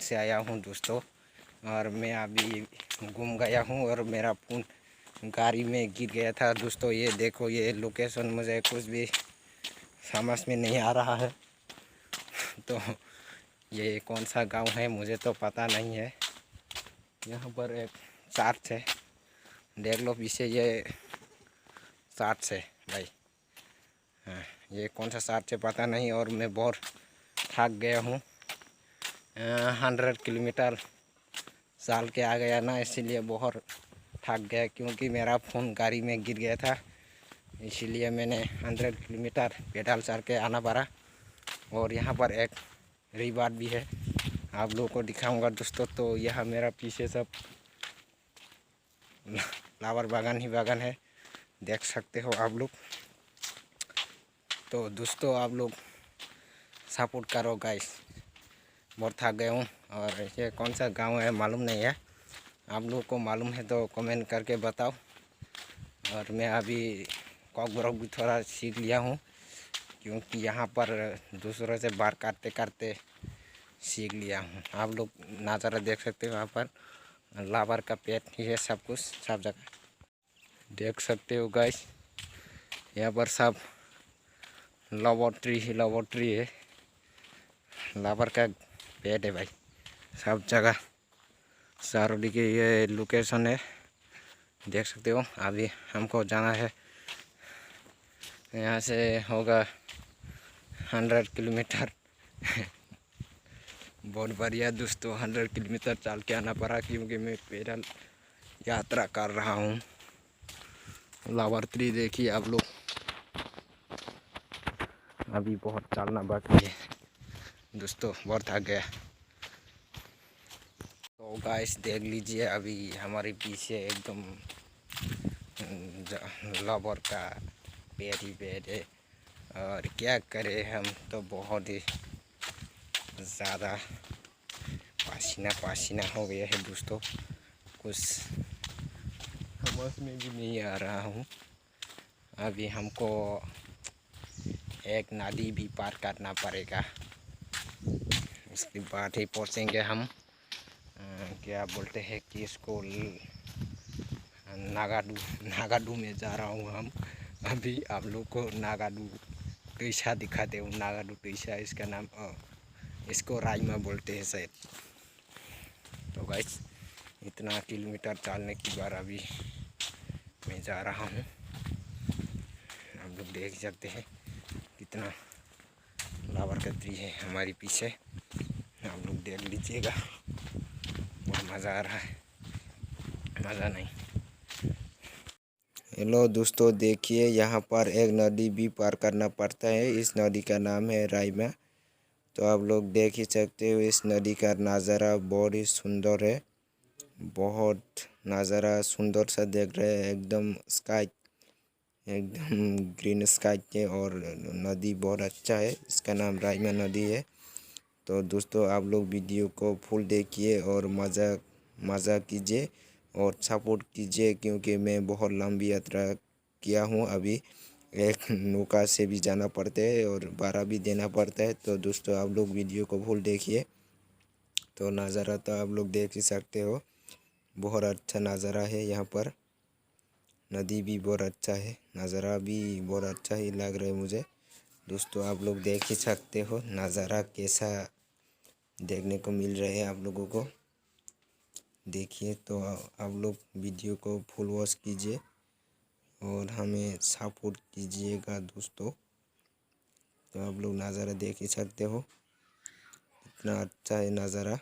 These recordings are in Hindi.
से आया हूँ दोस्तों। और मैं अभी घूम गया हूँ और मेरा फ़ोन गाड़ी में गिर गया था दोस्तों। ये देखो, ये लोकेशन मुझे कुछ भी समझ में नहीं आ रहा है। तो ये कौन सा गांव है मुझे तो पता नहीं है। यहाँ पर एक चर्च है, देख लो पीछे, ये चर्च है भाई। हाँ, ये कौन सा चर्च है पता नहीं। और मैं बहुत थक गया हूँ, 100 किलोमीटर चल के आ गया ना, इसीलिए बहुत थक गया, क्योंकि मेरा फ़ोन गाड़ी में गिर गया था। इसीलिए मैंने 100 किलोमीटर पैदल चल के आना पड़ा। और यहाँ पर एक रिवर भी है, आप लोगों को दिखाऊंगा दोस्तों। तो यह मेरा पीछे सब फ्लावर बागान ही बागान है, देख सकते हो आप लोग। तो दोस्तों आप लोग सपोर्ट करो गाइस, बहुत थक गया हूँ। और ये कौन सा गांव है मालूम नहीं है, आप लोगों को मालूम है तो कमेंट करके बताओ। और मैं अभी कॉक ब्रोक भी थोड़ा सीख लिया हूँ, क्योंकि यहाँ पर दूसरों से बात करते करते सीख लिया हूँ। आप लोग नज़ारा देख सकते हो, वहाँ पर लावर का पेड़ ही है, सब कुछ सब जगह देख सकते हो गाइस। यहाँ पर सब लवोट्री है, लावर का पेड़ है भाई, सब जगह चारों दिखे ये लोकेशन है, देख सकते हो। अभी हमको जाना है, यहाँ से होगा 100 किलोमीटर। बहुत बढ़िया दोस्तों, 100 किलोमीटर चल के आना पड़ा, क्योंकि मैं पैदल यात्रा कर रहा हूँ। लावर्ट्री देखिए आप लोग, अभी बहुत चलना बाकी है दोस्तों, बहुत थक गया। तो गाइस देख लीजिए, अभी हमारे पीछे एकदम लावर का पेड़ ही पेड़ है। और क्या करें, हम तो बहुत ही ज़्यादा पसीना पसीना हो गया है दोस्तों, कुछ समझ में भी नहीं आ रहा हूँ। अभी हमको एक नदी भी पार करना पड़ेगा, उसके बाद ही पहुँचेंगे हम। क्या बोलते हैं कि इसको नागाडू में जा रहा हूँ हम। अभी आप लोग को नागाडू टैसा दिखाते हूँ, नागाडू टैसा इसका नाम, इसको राइमा बोलते हैं शायद। तो गाइस इतना किलोमीटर चलने के बाद अभी मैं जा रहा हूँ, आप लोग देख सकते हैं कितना फ्लावर का ट्री है हमारे पीछे, आप लोग देख लीजिएगा। बहुत मज़ा आ रहा है, मज़ा नहीं। हेलो दोस्तों, देखिए यहाँ पर एक नदी भी पार करना पड़ता है, इस नदी का नाम है राइमा। तो आप लोग देख ही सकते हो, इस नदी का नज़ारा बहुत ही सुंदर है, बहुत नज़ारा सुंदर सा देख रहे हैं, एकदम स्काई, एकदम ग्रीन स्काई है। और नदी बहुत अच्छा है, इसका नाम राइमा नदी है। तो दोस्तों आप लोग वीडियो को फुल देखिए और मज़ा कीजिए और सपोर्ट कीजिए, क्योंकि मैं बहुत लंबी यात्रा किया हूँ। अभी एक नौका से भी जाना पड़ता है और भाड़ा भी देना पड़ता है। तो दोस्तों आप लोग वीडियो को फुल देखिए। तो नज़ारा तो आप लोग देख ही सकते हो, बहुत अच्छा नज़ारा है। यहाँ पर नदी भी बहुत अच्छा है, नज़ारा भी बहुत अच्छा ही लग रहा है मुझे। दोस्तों आप लोग देख ही सकते हो नज़ारा कैसा देखने को मिल रहा है आप लोगों को। देखिए, तो आप लोग वीडियो को फुल वॉच कीजिए और हमें सपोर्ट कीजिएगा दोस्तों। तो आप लोग नज़ारा देख ही सकते हो, इतना अच्छा है नज़ारा,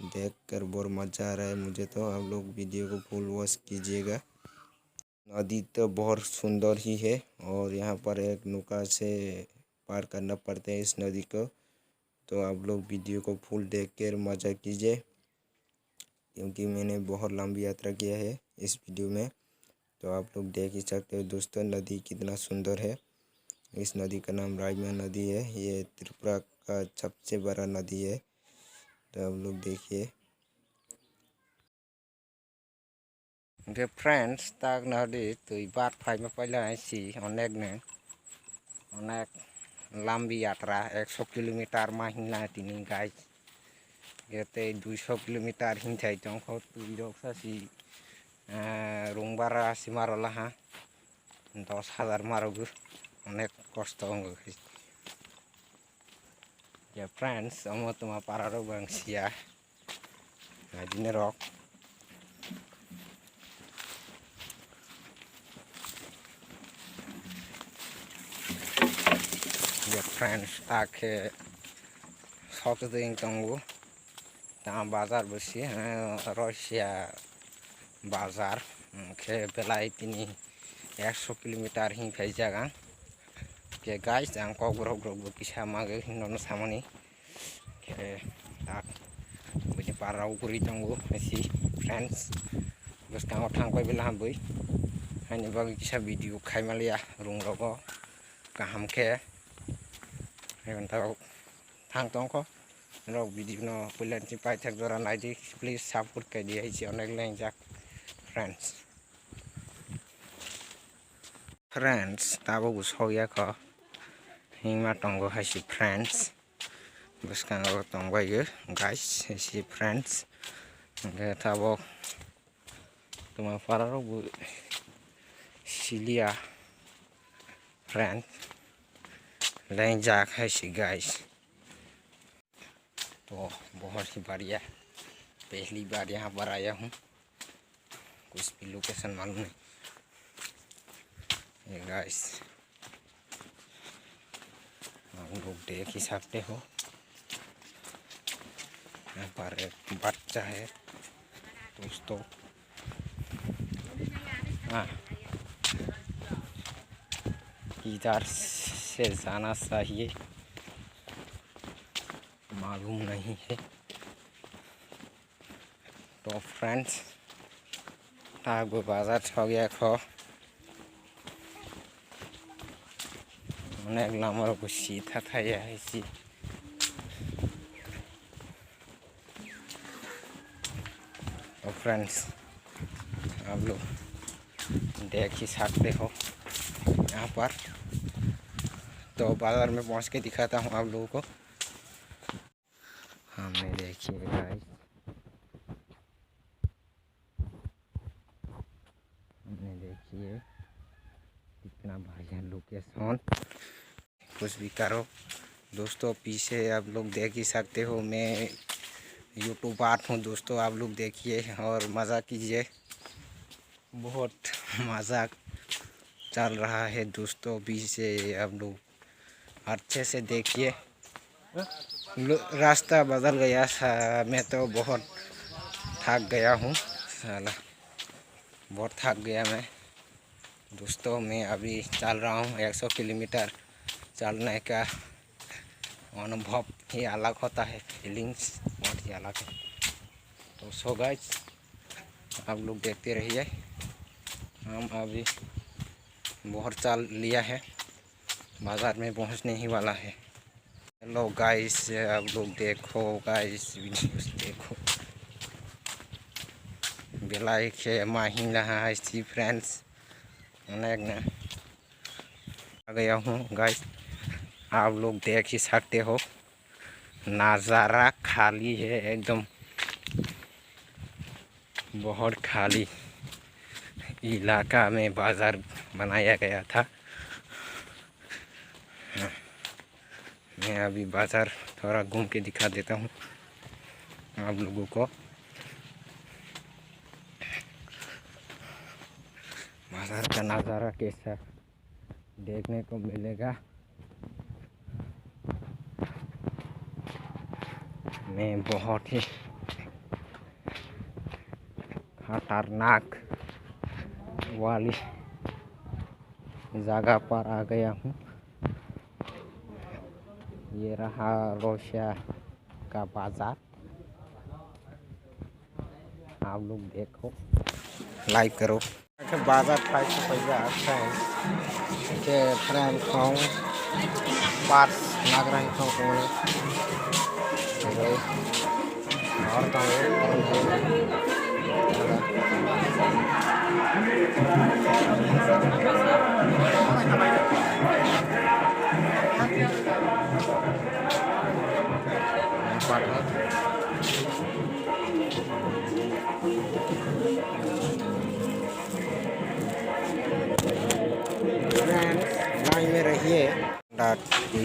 देखकर बहुत मज़ा आ रहा है मुझे। तो आप लोग वीडियो को फुल वॉच कीजिएगा। नदी तो बहुत सुंदर ही है, और यहाँ पर एक नौका से पार करना पड़ता है इस नदी को। तो आप लोग वीडियो को फुल देख कर मज़ा कीजिए, क्योंकि मैंने बहुत लंबी यात्रा किया है इस वीडियो में। तो आप लोग देख ही सकते हो दोस्तों, नदी कितना सुंदर है। इस नदी का नाम राइमा नदी है, ये त्रिपुरा का सबसे बड़ा नदी है। तो आप लोग देखिए। फ्रेंड्स ताक नदी तो बात फाइव में पहले ऐसी अनेक लंबी यात्रा 100 किलोमीटर महीना तीन guys. Gete 200 kilometer hintai tongko tu idoksa si rungbara si marola ha 10,000 marogu onek kosto ongo ya friends amo tuma pararo bangsia ngajine rok ya friends take sok ding tongo ta bazar besi Russia bazar ke belai tini 100 kilometer hin phai jaga ke guys ang ko grog kisah mage nono samani ke tak bini parau kuri tongo si friends bus kang thang koi bela bui hani bagi kisah video khai malia rung rogo kaham ke এখন তাও thang tongko rok video no pulen ti pai thak dora naidi please support kai di hai onek leng jak friends tabo gusoya ko hingma tongo hai si friends buskang ro tongo ye guys si friends ge tabo tuma fararo bu silia friends लैंग जाक है सी गाइस तो बहुत ही बढ़िया पहली बार यहाँ पर आया हूँ कुछ भी लोकेशन मालूम नहीं ये गाइस आप लोग देख ही सकते हो यहाँ पर एक बच्चा है दोस्तों हाँ इधर से जाना चाहिए मालूम नहीं है तो फ्रेंड्स तागो बाजार छ गया खो अनेक लामर को सीधा था यह इसी तो फ्रेंड्स आप लोग देख ही सकते हो यहाँ पर तो बाजार में पहुंच के दिखाता हूं आप लोगों को हमने देखिए गाइस हमने देखिए कितना बढ़िया लोकेशन कुछ भी करो दोस्तों पीछे आप लोग देख ही सकते हो मैं यूट्यूब आर्ट हूँ दोस्तों आप लोग देखिए और मज़ा कीजिए बहुत मज़ा चल रहा है दोस्तों पीछे आप लोग अच्छे से देखिए रास्ता बदल गया मैं तो बहुत थक गया हूँ साला बहुत थक गया मैं दोस्तों मैं अभी चल रहा हूँ 100 किलोमीटर चलने का अनुभव ही अलग होता है फीलिंग्स बहुत ही अलग है तो सो गाइस आप लोग देखते रहिए हम अभी बहुत चल लिया है बाजार में पहुंचने ही वाला है हेलो गाइस आप लोग देखो गाइस वीडियोस देखो बेलाई के माहिन रहा है सी फ्रेंड्स अनेक ना आ गया हूँ गाइस आप लोग देख ही सकते हो नज़ारा खाली है एकदम बहुत खाली इलाका में बाजार बनाया गया था मैं अभी बाजार थोड़ा घूम के दिखा देता हूँ आप लोगों को बाजार का नज़ारा कैसा देखने को मिलेगा मैं बहुत ही खतरनाक वाली जगह पर आ गया हूँ ये रहा रशिया का बाजार आप लोग देखो लाइक करो बाजार खाई तो पैसा अच्छा है के फ्रेंड खाऊं पार्स नागरान खाऊं कोने और तो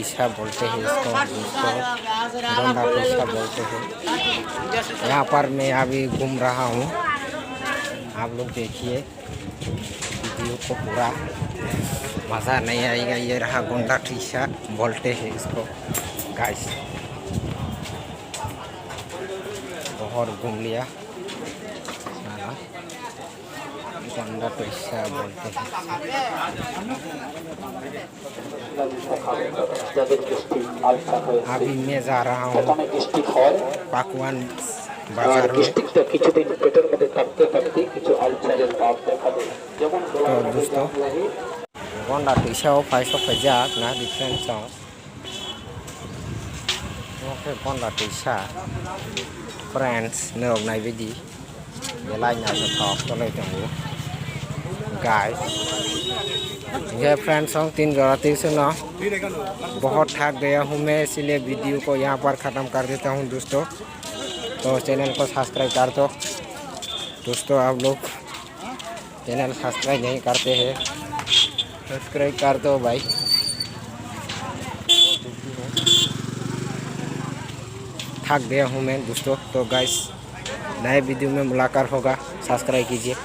टीसा बोलते हैं इसको, गोंडा टीसा बोलते हैं। यहाँ पर मैं अभी घूम रहा हूँ, आप लोग देखिए वीडियो को पूरा, मज़ा नहीं आएगा। ये रहा गोंडा टीसा बोलते हैं इसको गाइस। बहुत घूम लिया, गोंडा टीसा बोलते हैं। अभी मैं जा रहा हूँ पाकवान बाजार में। तो दोस्तों गोंडा टीसा फाइसो फैजाक ना डिफरेंस गोंडा टीसा फ्रेंड्स नरक नाय बायदि बेलायना थक तले दंगो गाइस। ये फ्रेंड्स हम 3 जरा 300 ना बहुत थक गया हूँ मैं, इसलिए वीडियो को यहाँ पर ख़त्म कर देता हूँ दोस्तों। तो चैनल को सब्सक्राइब कर दो दोस्तों, आप लोग चैनल सब्सक्राइब नहीं करते हैं, सब्सक्राइब कर दो भाई। थक गया हूँ मैं दोस्तों। तो गाइस नए वीडियो में मुलाकात होगा, सब्सक्राइब कीजिए।